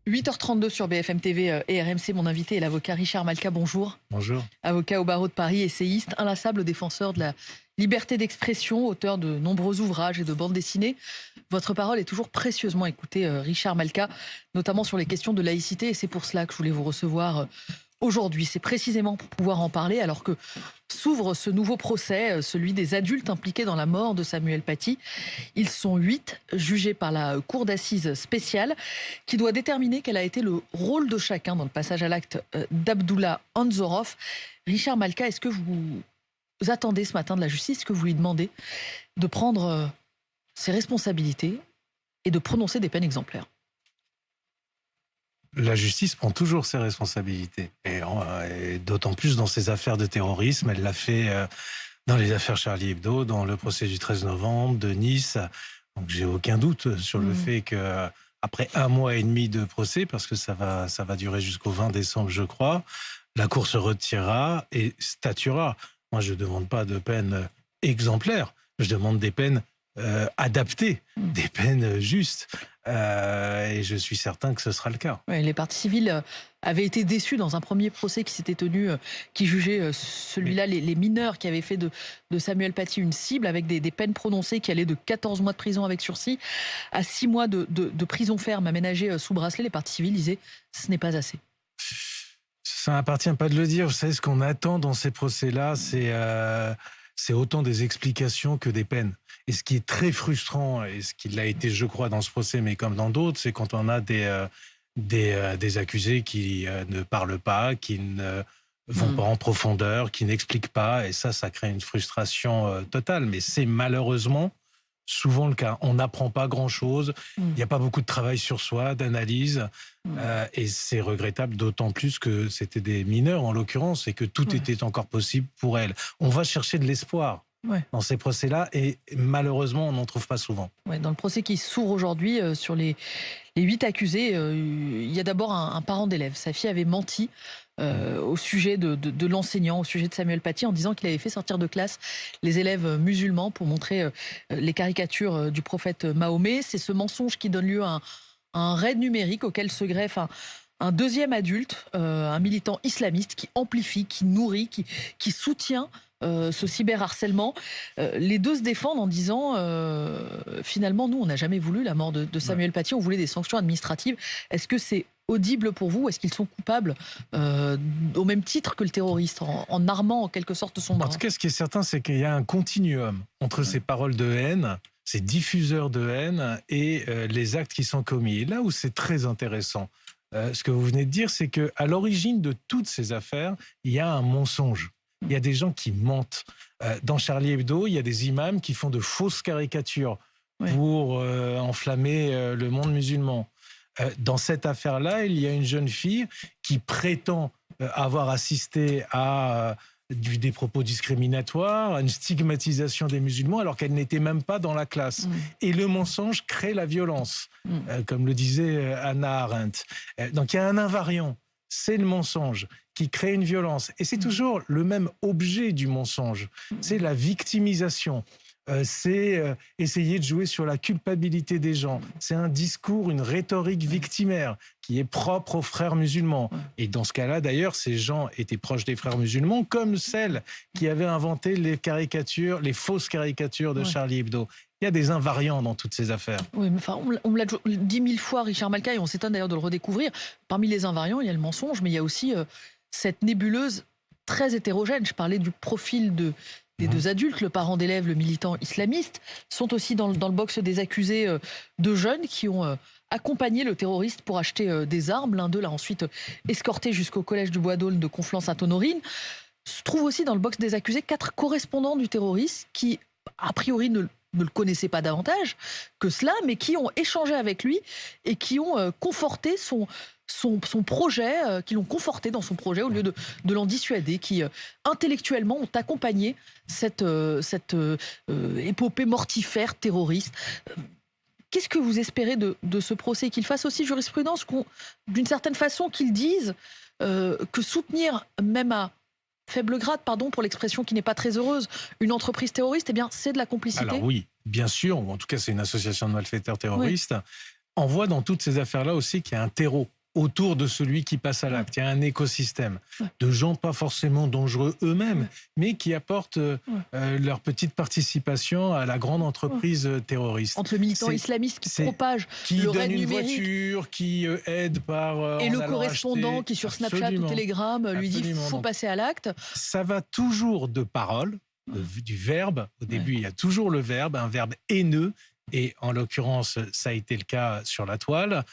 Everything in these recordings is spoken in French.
8h32 sur BFM TV et RMC. Mon invité est l'avocat Richard Malka. Bonjour. Bonjour. Avocat au barreau de Paris, essayiste, inlassable défenseur de la liberté d'expression, auteur de nombreux ouvrages et de bandes dessinées. Votre parole est toujours précieusement écoutée, Richard Malka, notamment sur les questions de laïcité. Et c'est pour cela que je voulais vous recevoir aujourd'hui. C'est précisément pour pouvoir en parler alors que s'ouvre ce nouveau procès, celui des adultes impliqués dans la mort de Samuel Paty. Ils sont 8, jugés par la cour d'assises spéciale, qui doit déterminer quel a été le rôle de chacun dans le passage à l'acte d'Abdullah Anzorov. Richard Malka, est-ce que vous attendez ce matin de la justice, est-ce que vous lui demandez de prendre ses responsabilités et de prononcer des peines exemplaires? La justice prend toujours ses responsabilités. Et d'autant plus dans ces affaires de terrorisme. Elle l'a fait dans les affaires Charlie Hebdo, dans le procès du 13 novembre, de Nice. Donc j'ai aucun doute sur le fait que après 1 mois et demi de procès, parce que ça va durer jusqu'au 20 décembre, je crois, la Cour se retirera et statuera. Moi, je ne demande pas de peine exemplaires. Je demande des peines adaptées, des peines justes. Et je suis certain que ce sera le cas. Oui, les parties civiles avaient été déçues dans un premier procès qui s'était tenu, qui jugeait celui-là, les mineurs qui avaient fait de Samuel Paty une cible, avec des peines prononcées qui allaient de 14 mois de prison avec sursis à 6 mois de prison ferme aménagée sous bracelet. Les parties civiles disaient ce n'est pas assez. Ça n'appartient pas de le dire. Vous savez, ce qu'on attend dans ces procès-là, c'est autant des explications que des peines. Et ce qui est très frustrant, et ce qui l'a été, je crois, dans ce procès, mais comme dans d'autres, c'est quand on a des accusés qui ne parlent pas, qui ne vont pas en profondeur, qui n'expliquent pas, et ça crée une frustration totale. Mais c'est malheureusement souvent le cas. On n'apprend pas grand-chose, il n'y a pas beaucoup de travail sur soi, d'analyse, et c'est regrettable d'autant plus que c'était des mineurs, en l'occurrence, et que tout était encore possible pour elles. On va chercher de l'espoir dans ces procès-là, et malheureusement, on n'en trouve pas souvent. Dans le procès qui s'ouvre aujourd'hui, sur les 8 accusés, il y a d'abord un parent d'élève. Sa fille avait menti au sujet de l'enseignant, au sujet de Samuel Paty, en disant qu'il avait fait sortir de classe les élèves musulmans pour montrer les caricatures du prophète Mahomet. C'est ce mensonge qui donne lieu à un raid numérique auquel se greffe un deuxième adulte, un militant islamiste qui amplifie, qui nourrit, qui soutient ce cyberharcèlement. Les deux se défendent en disant finalement, nous, on n'a jamais voulu la mort de Samuel Paty, on voulait des sanctions administratives. Est-ce que c'est audible pour vous? Est-ce qu'ils sont coupables au même titre que le terroriste, en armant en quelque sorte son bras? En tout cas, ce qui est certain, c'est qu'il y a un continuum entre ces paroles de haine, ces diffuseurs de haine, et les actes qui sont commis. Et là où c'est très intéressant, ce que vous venez de dire, c'est qu'à l'origine de toutes ces affaires, il y a un mensonge. Il y a des gens qui mentent. Dans Charlie Hebdo, il y a des imams qui font de fausses caricatures pour enflammer le monde musulman. Dans cette affaire-là, il y a une jeune fille qui prétend avoir assisté à des propos discriminatoires, à une stigmatisation des musulmans, alors qu'elle n'était même pas dans la classe. Et le mensonge crée la violence, comme le disait Hannah Arendt. Donc il y a un invariant. C'est le mensonge qui crée une violence. Et c'est toujours le même objet du mensonge. C'est la victimisation. C'est essayer de jouer sur la culpabilité des gens. C'est un discours, une rhétorique victimaire qui est propre aux frères musulmans. Et dans ce cas-là, d'ailleurs, ces gens étaient proches des frères musulmans, comme celles qui avaient inventé les caricatures, les fausses caricatures de Charlie Hebdo. Il y a des invariants dans toutes ces affaires. Oui, mais enfin, on me l'a dit 1000 fois, Richard Malka, et on s'étonne d'ailleurs de le redécouvrir. Parmi les invariants, il y a le mensonge, mais il y a aussi cette nébuleuse très hétérogène. Je parlais du profil des deux adultes, le parent d'élève, le militant islamiste, sont aussi dans le box des accusés de jeunes qui ont accompagné le terroriste pour acheter des armes. L'un d'eux l'a ensuite escorté jusqu'au collège du Bois d'Aulne de Conflans-Sainte-Honorine. Se trouve aussi dans le box des accusés 4 correspondants du terroriste qui, a priori, ne le connaissaient pas davantage que cela, mais qui ont échangé avec lui et qui ont conforté son projet, qui l'ont conforté dans son projet au lieu de l'en dissuader, qui intellectuellement ont accompagné cette épopée mortifère terroriste. Qu'est-ce que vous espérez de ce procès? Qu'il fasse aussi jurisprudence, d'une certaine façon, qu'ils disent que soutenir, même à faible grade, pardon pour l'expression qui n'est pas très heureuse, une entreprise terroriste, eh bien, c'est de la complicité? Alors oui, bien sûr, en tout cas c'est une association de malfaiteurs terroristes. On voit dans toutes ces affaires-là aussi qu'il y a un terreau autour de celui qui passe à l'acte. Il y a un écosystème Ouais. de gens pas forcément dangereux eux-mêmes, Ouais. mais qui apportent leur petite participation à la grande entreprise terroriste. Entre le militant C'est- islamiste qui c'est- propage Qui le donne raid une numérique voiture, qui aide par... et en le allant correspondant acheter. qui sur Snapchat ou Absolument. Telegram lui dit Absolument. faut Donc, passer à l'acte. ça va toujours de parole, du verbe. Au début, il y a toujours le verbe, un verbe haineux. Et en l'occurrence, ça a été le cas sur la toile.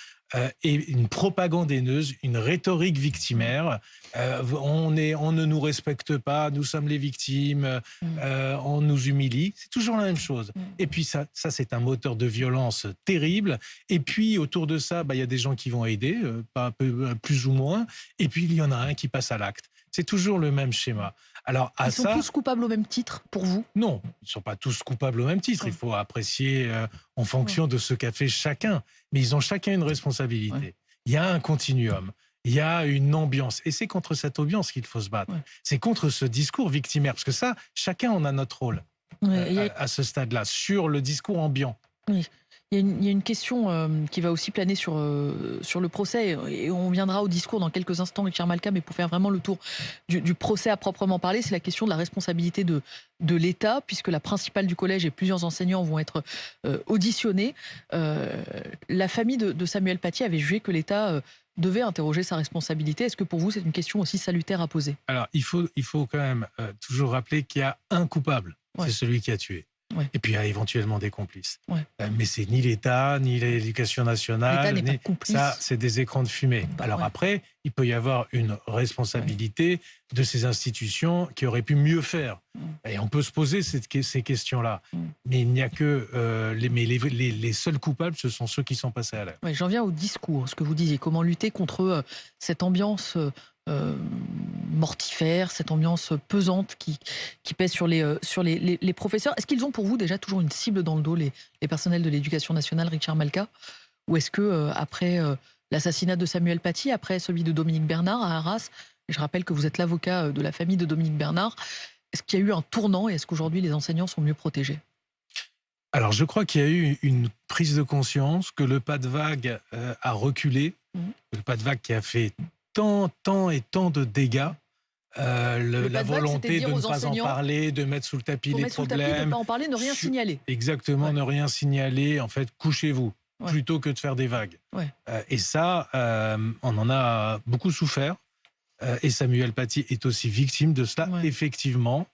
Et une propagande haineuse, une rhétorique victimaire. On ne nous respecte pas, nous sommes les victimes, on nous humilie. C'est toujours la même chose. Et puis ça c'est un moteur de violence terrible. Et puis autour de ça, il y a des gens qui vont aider, pas un peu plus ou moins. Et puis il y en a un qui passe à l'acte. C'est toujours le même schéma. Alors, Ils sont tous coupables au même titre, pour vous? Non, ils ne sont pas tous coupables au même titre. Il faut apprécier en fonction de ce qu'a fait chacun. Mais ils ont chacun une responsabilité. Ouais. Il y a un continuum. Il y a une ambiance. Et c'est contre cette ambiance qu'il faut se battre. Ouais. C'est contre ce discours victimaire. Parce que ça, chacun en a notre rôle à ce stade-là, sur le discours ambiant. Oui. Il y a une question qui va aussi planer sur le procès, et on viendra au discours dans quelques instants, Richard Malka, mais pour faire vraiment le tour du procès à proprement parler, c'est la question de la responsabilité de l'État, puisque la principale du collège et plusieurs enseignants vont être auditionnés. La famille de Samuel Paty avait jugé que l'État devait interroger sa responsabilité. Est-ce que pour vous, c'est une question aussi salutaire à poser? Alors, il faut quand même toujours rappeler qu'il y a un coupable, Ouais. c'est celui qui a tué. Ouais. Et puis il y a éventuellement des complices. Ouais. Mais c'est ni l'État, ni l'Éducation nationale. L'État n'est pas complice. Ça, c'est des écrans de fumée. Alors ouais. après, il peut y avoir une responsabilité de ces institutions qui auraient pu mieux faire. Et on peut se poser ces questions-là. Mais il n'y a que... les seuls coupables, ce sont ceux qui sont passés à l'acte. Ouais, j'en viens au discours, ce que vous disiez. Comment lutter contre cette ambiance mortifère, cette ambiance pesante qui pèse sur les professeurs. Est-ce qu'ils ont pour vous déjà toujours une cible dans le dos, les personnels de l'Éducation nationale, Richard Malka? Ou est-ce que après l'assassinat de Samuel Paty, après celui de Dominique Bernard à Arras, je rappelle que vous êtes l'avocat de la famille de Dominique Bernard, est-ce qu'il y a eu un tournant et est-ce qu'aujourd'hui les enseignants sont mieux protégés? Alors je crois qu'il y a eu une prise de conscience, que le pas de vague a reculé, le pas de vague qui a fait tant de dégâts, la volonté de ne pas en parler, de mettre sous le tapis les problèmes. De ne pas en parler, ne rien signaler. Exactement, ne rien signaler. En fait, couchez-vous, plutôt que de faire des vagues. Ouais. Et ça, on en a beaucoup souffert. Et Samuel Paty est aussi victime de cela, effectivement.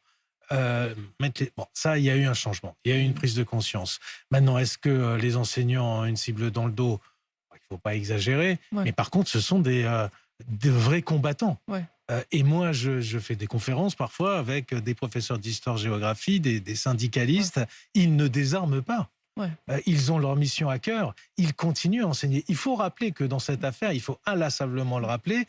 Ça, il y a eu un changement. Il y a eu une prise de conscience. Maintenant, est-ce que les enseignants ont une cible dans le dos? Il ne faut pas exagérer. Mais par contre, ce sont des vrais combattants. Et moi, je fais des conférences parfois avec des professeurs d'histoire-géographie, des syndicalistes. Ils ne désarment pas. Ils ont leur mission à cœur. Ils continuent à enseigner. Il faut rappeler que dans cette affaire, il faut inlassablement le rappeler,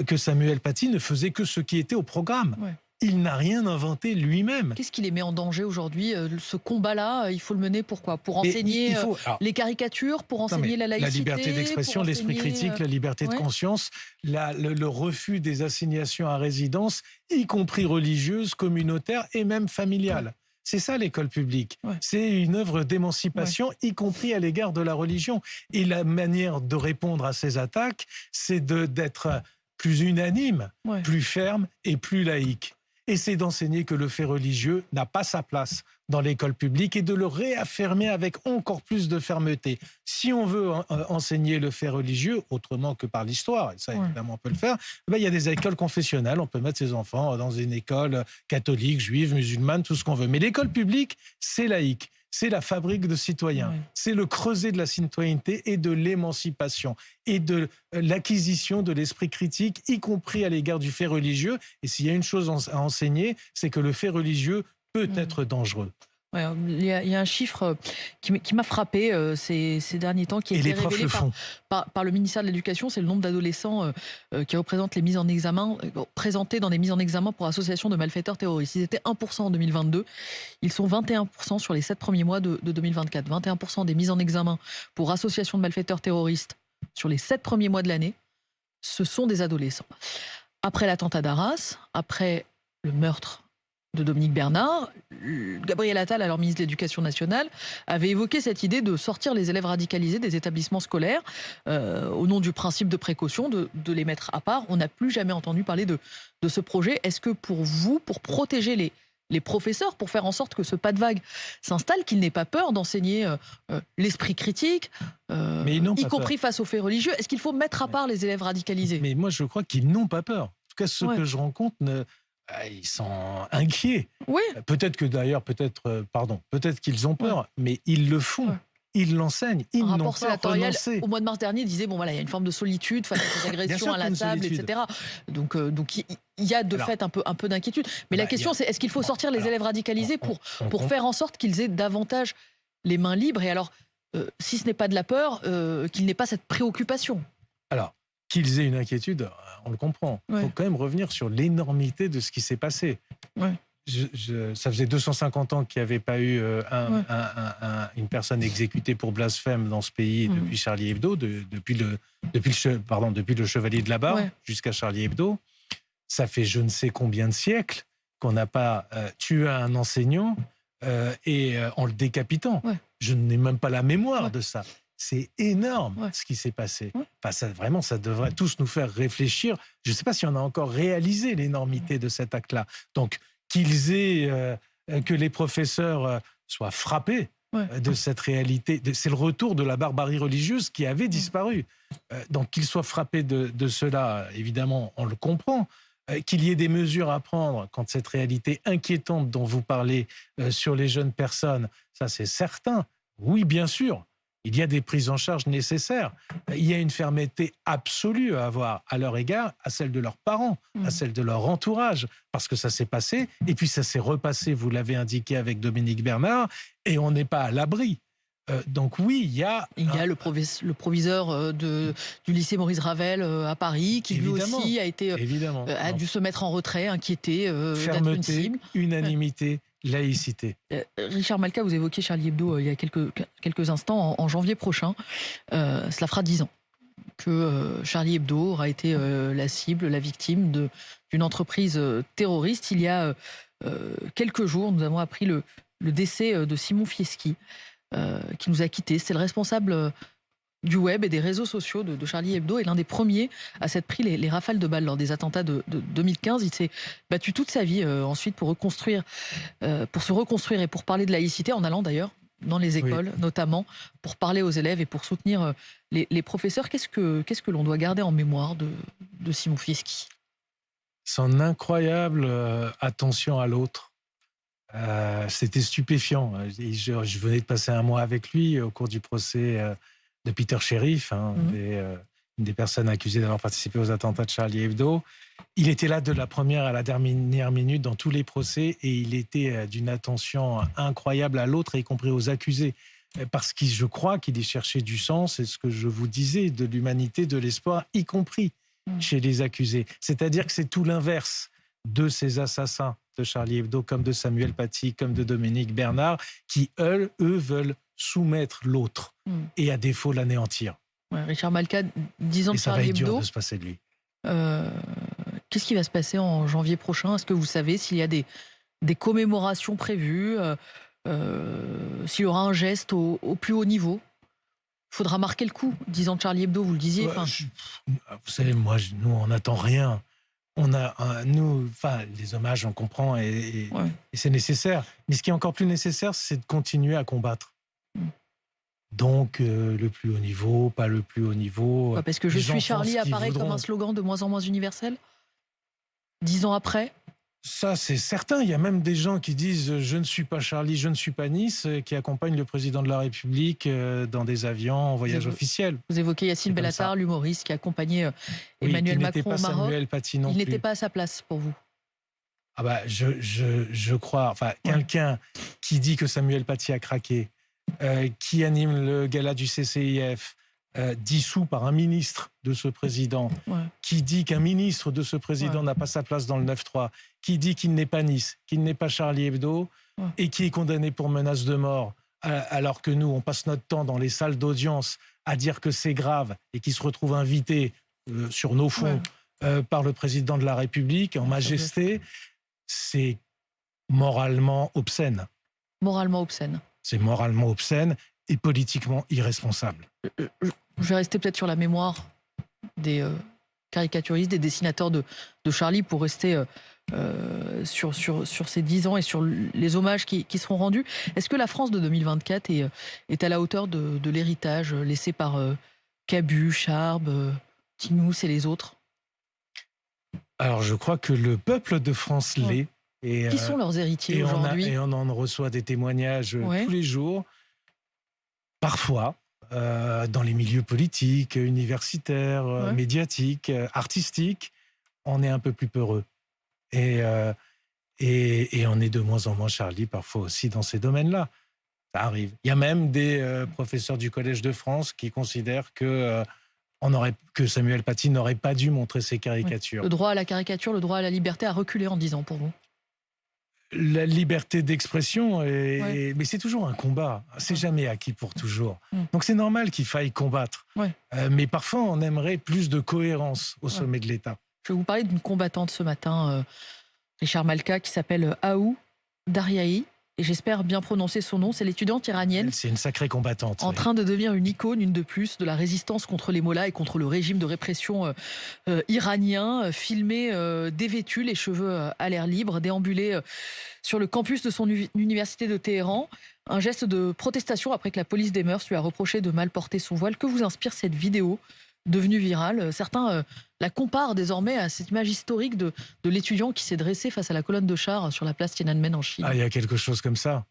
que Samuel Paty ne faisait que ce qui était au programme. Il n'a rien inventé lui-même. Qu'est-ce qui les met en danger aujourd'hui? Ce combat-là, il faut le mener pourquoi? Pour enseigner les caricatures, pour enseigner la laïcité, la liberté d'expression, l'esprit critique, la liberté de conscience, le refus des assignations à résidence, y compris religieuses, communautaires et même familiales. C'est ça l'école publique. C'est une œuvre d'émancipation, y compris à l'égard de la religion. Et la manière de répondre à ces attaques, c'est d'être plus unanime, plus ferme et plus laïque. Et c'est d'enseigner que le fait religieux n'a pas sa place dans l'école publique et de le réaffirmer avec encore plus de fermeté. Si on veut enseigner le fait religieux, autrement que par l'histoire, et ça évidemment on peut le faire, il y a des écoles confessionnelles, on peut mettre ses enfants dans une école catholique, juive, musulmane, tout ce qu'on veut. Mais l'école publique, c'est laïque. C'est la fabrique de citoyens. C'est le creuset de la citoyenneté et de l'émancipation et de l'acquisition de l'esprit critique, y compris à l'égard du fait religieux. Et s'il y a une chose à enseigner, c'est que le fait religieux peut être dangereux. Il y a un chiffre qui m'a frappé ces derniers temps, qui a été révélé par le ministère de l'Éducation, c'est le nombre d'adolescents qui représentent les mises en examen, présentés dans des mises en examen pour association de malfaiteurs terroristes. Ils étaient 1% en 2022, ils sont 21% sur les 7 premiers mois de 2024. 21% des mises en examen pour association de malfaiteurs terroristes sur les 7 premiers mois de l'année, ce sont des adolescents. Après l'attentat d'Arras, après le meurtre de Dominique Bernard, Gabriel Attal, alors ministre de l'Éducation nationale, avait évoqué cette idée de sortir les élèves radicalisés des établissements scolaires au nom du principe de précaution, de les mettre à part. On n'a plus jamais entendu parler de ce projet. Est-ce que pour vous, pour protéger les professeurs, pour faire en sorte que ce pas de vague s'installe, qu'ils n'aient pas peur d'enseigner l'esprit critique, y compris face aux faits religieux, est-ce qu'il faut mettre à part les élèves radicalisés? Mais moi, je crois qu'ils n'ont pas peur. En tout cas, ceux que je rencontre, ils sont inquiets. Oui. Peut-être qu'ils ont peur, mais ils le font. Ouais. Ils l'enseignent. Ils un rapport sénatorial au mois de mars dernier disait bon voilà, il y a une forme de solitude face à ces agressions inlassables, etc. Donc il y a de fait un peu d'inquiétude. Mais la question c'est est-ce qu'il faut sortir les élèves radicalisés pour faire en sorte qu'ils aient davantage les mains libres, et alors si ce n'est pas de la peur, qu'ils n'aient pas cette préoccupation. Alors qu'ils aient une inquiétude, on le comprend. Il faut quand même revenir sur l'énormité de ce qui s'est passé. Ouais. Ça faisait 250 ans qu'il n'y avait pas eu une personne exécutée pour blasphème dans ce pays depuis Charlie Hebdo, depuis le Chevalier de la Barre jusqu'à Charlie Hebdo. Ça fait je ne sais combien de siècles qu'on n'a pas tué un enseignant en le décapitant. Ouais. Je n'ai même pas la mémoire de ça. C'est énorme ce qui s'est passé. Enfin, ça devrait tous nous faire réfléchir. Je ne sais pas si on a encore réalisé l'énormité de cet acte-là. Donc, que les professeurs soient frappés de cette réalité. C'est le retour de la barbarie religieuse qui avait disparu. Donc qu'ils soient frappés de cela, évidemment, on le comprend. Qu'il y ait des mesures à prendre quand cette réalité inquiétante dont vous parlez sur les jeunes personnes, ça c'est certain. Oui, bien sûr. Il y a des prises en charge nécessaires. Il y a une fermeté absolue à avoir à leur égard, à celle de leurs parents, à celle de leur entourage, parce que ça s'est passé, et puis ça s'est repassé, vous l'avez indiqué avec Dominique Bernard, et on n'est pas à l'abri. Donc oui, il y a le proviseur du lycée Maurice Ravel à Paris, qui lui aussi a dû se mettre en retrait, inquiété d'être une cible. Unanimité. Laïcité. Richard Malka, vous évoquiez Charlie Hebdo il y a quelques instants. En janvier prochain, cela fera 10 ans que Charlie Hebdo aura été la cible, la victime d'une entreprise terroriste. Il y a quelques jours, nous avons appris le décès de Simon Fieschi, qui nous a quittés. C'est le responsable du web et des réseaux sociaux de Charlie Hebdo, et l'un des premiers à s'être pris les rafales de balles lors des attentats de 2015. Il s'est battu toute sa vie ensuite pour se reconstruire et pour parler de laïcité, en allant d'ailleurs dans les écoles, notamment pour parler aux élèves et pour soutenir les professeurs. Qu'est-ce que l'on doit garder en mémoire de Simon Fieschi? Son incroyable attention à l'autre. C'était stupéfiant. Je venais de passer un mois avec lui au cours du procès de Peter Sherif, une des personnes accusées d'avoir participé aux attentats de Charlie Hebdo. Il était là de la première à la dernière minute dans tous les procès, et il était d'une attention incroyable à l'autre, y compris aux accusés. Parce que je crois qu'il y cherchait du sens, et ce que je vous disais, de l'humanité, de l'espoir, y compris chez les accusés. C'est-à-dire que c'est tout l'inverse de ces assassins de Charlie Hebdo, comme de Samuel Paty, comme de Dominique Bernard, qui, eux veulent soumettre l'autre et à défaut l'anéantir. Richard Malka, 10 ans de Charlie Hebdo. Ça va être dur de se passer de lui. Qu'est-ce qui va se passer en janvier prochain? Est-ce que vous savez s'il y a des commémorations prévues, s'il y aura un geste au plus haut niveau? Il faudra marquer le coup. 10 ans de Charlie Hebdo, vous le disiez. Vous savez, nous, on n'attend rien. On a, les hommages, on comprend, et c'est nécessaire. Mais ce qui est encore plus nécessaire, c'est de continuer à combattre. Donc, le plus haut niveau, pas le plus haut niveau. Parce que je suis Charlie apparaît comme un slogan de moins en moins universel 10 ans après. Ça, c'est certain. Il y a même des gens qui disent « Je ne suis pas Charlie, je ne suis pas Nice », qui accompagnent le président de la République dans des avions en voyage officiel. Vous évoquez Yacine Bellatar, l'humoriste qui accompagnait Emmanuel Macron au Maroc. Samuel Paty non plus. Il n'était pas à sa place pour vous? Je crois. Quelqu'un qui dit que Samuel Paty a craqué, qui anime le gala du CCIF, dissous par un ministre de ce président, qui dit qu'un ministre de ce président n'a pas sa place dans le 9-3, qui dit qu'il n'est pas Nice, qu'il n'est pas Charlie Hebdo, et qui est condamné pour menace de mort, alors que nous, on passe notre temps dans les salles d'audience à dire que c'est grave, et qui se retrouve invité sur nos fonds par le président de la République, en majesté, c'est moralement obscène. Moralement obscène. C'est moralement obscène et politiquement irresponsable. Je vais rester peut-être sur la mémoire des caricaturistes, des dessinateurs de Charlie pour rester sur ces 10 ans et sur les hommages qui seront rendus. Est-ce que la France de 2024 est à la hauteur de l'héritage laissé par Cabu, Charb, Tinous et les autres? Alors je crois que le peuple de France l'est. Et, qui sont leurs héritiers aujourd'hui? Et on en reçoit des témoignages tous les jours. Parfois, dans les milieux politiques, universitaires, médiatiques, artistiques, on est un peu plus peureux. Et on est de moins en moins Charlie, parfois aussi dans ces domaines-là. Ça arrive. Il y a même des professeurs du Collège de France qui considèrent que Samuel Paty n'aurait pas dû montrer ses caricatures. Le droit à la caricature, le droit à la liberté a reculé en 10 ans pour vous? La liberté d'expression, mais c'est toujours un combat. C'est jamais acquis pour toujours. Donc c'est normal qu'il faille combattre. Mais parfois, on aimerait plus de cohérence au sommet de l'État. Je vais vous parler d'une combattante ce matin, Richard Malka, qui s'appelle Aou Daryaei. Et j'espère bien prononcer son nom. C'est l'étudiante iranienne. C'est une sacrée combattante. En train de devenir une icône, une de plus, de la résistance contre les mollahs et contre le régime de répression iranien. Filmée, dévêtue, les cheveux à l'air libre, déambulée sur le campus de son université de Téhéran. Un geste de protestation après que la police des mœurs lui a reproché de mal porter son voile. Que vous inspire cette vidéo devenue virale? Certains la comparent désormais à cette image historique de l'étudiant qui s'est dressé face à la colonne de chars sur la place Tiananmen en Chine. Ah, il y a quelque chose comme ça.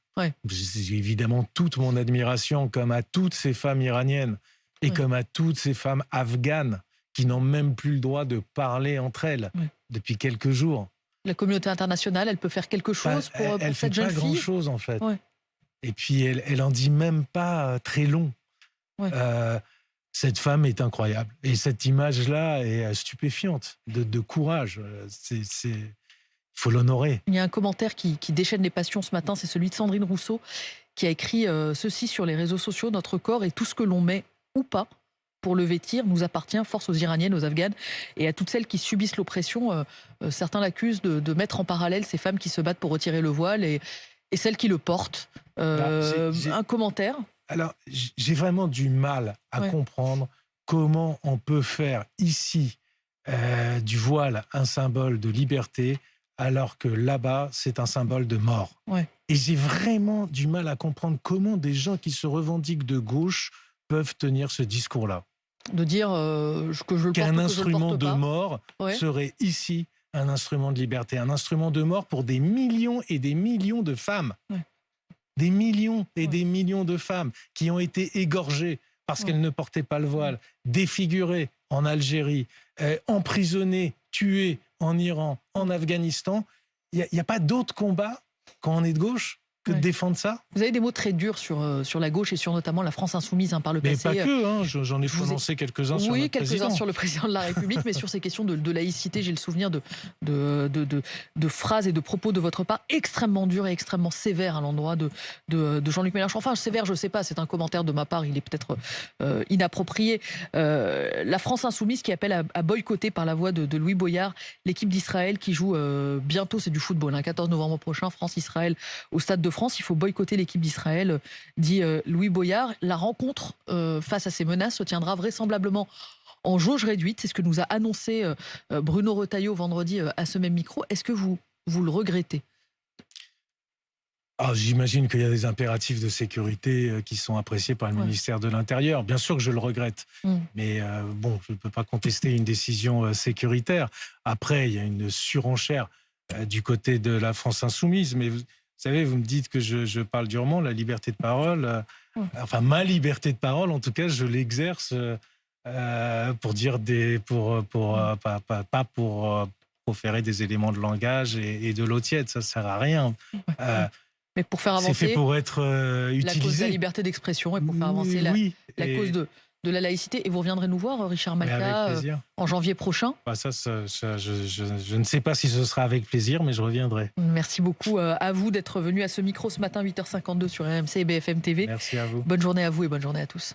J'ai évidemment toute mon admiration, comme à toutes ces femmes iraniennes et comme à toutes ces femmes afghanes qui n'ont même plus le droit de parler entre elles depuis quelques jours. La communauté internationale, elle peut faire quelque chose pour cette jeune fille? Elle fait pas grand-chose en fait. Et puis elle en dit même pas très long. Cette femme est incroyable. Et cette image-là est stupéfiante, de courage. Il faut l'honorer. Il y a un commentaire qui déchaîne les passions ce matin, c'est celui de Sandrine Rousseau, qui a écrit ceci sur les réseaux sociaux: notre corps et tout ce que l'on met ou pas pour le vêtir nous appartient, force aux Iraniennes, aux Afghanes et à toutes celles qui subissent l'oppression. Certains l'accusent de mettre en parallèle ces femmes qui se battent pour retirer le voile et celles qui le portent. Un commentaire? Alors, j'ai vraiment du mal à comprendre comment on peut faire ici du voile un symbole de liberté, alors que là-bas, c'est un symbole de mort. Et j'ai vraiment du mal à comprendre comment des gens qui se revendiquent de gauche peuvent tenir ce discours-là. De dire que je le porte qu'un ou que instrument je le porte de pas. mort serait ici un instrument de liberté, un instrument de mort pour des millions et des millions de femmes. Des millions et des millions de femmes qui ont été égorgées parce qu'elles ne portaient pas le voile, défigurées en Algérie, emprisonnées, tuées en Iran, en Afghanistan. Il n'y a pas d'autre combat quand on est de gauche que de défendre ça. Vous avez des mots très durs sur la gauche et sur notamment la France insoumise par le passé. Mais pas que, j'en ai prononcé quelques-uns sur notre président. Oui, quelques-uns sur le président de la République, mais sur ces questions de laïcité, j'ai le souvenir de phrases et de propos de votre part extrêmement durs et extrêmement sévères à l'endroit de Jean-Luc Mélenchon. Enfin, sévère, je ne sais pas, c'est un commentaire de ma part, il est peut-être inapproprié. La France insoumise qui appelle à boycotter par la voix de Louis Boyard l'équipe d'Israël qui joue bientôt, c'est du football, 14 novembre prochain, France-Israël au Stade de France. Il faut boycotter l'équipe d'Israël, dit Louis Boyard. La rencontre face à ces menaces se tiendra vraisemblablement en jauge réduite. C'est ce que nous a annoncé Bruno Retailleau vendredi à ce même micro. Est-ce que vous le regrettez? J'imagine qu'il y a des impératifs de sécurité qui sont appréciés par le ministère de l'Intérieur. Bien sûr que je le regrette. Mais je ne peux pas contester une décision sécuritaire. Après, il y a une surenchère du côté de la France insoumise. Mais vous savez, vous me dites que je parle durement, la liberté de parole, enfin ma liberté de parole, en tout cas, je l'exerce pour dire pas pour proférer des éléments de langage et de l'eau tiède, ça sert à rien. Mais pour faire avancer, c'est fait pour être utilisé. La cause de la liberté d'expression et pour faire avancer la cause de la laïcité. Et vous reviendrez nous voir, Richard Malka, en janvier prochain. Je ne sais pas si ce sera avec plaisir, mais je reviendrai. Merci beaucoup à vous d'être venu à ce micro ce matin, 8h52 sur RMC et BFM TV. Merci à vous. Bonne journée à vous et bonne journée à tous.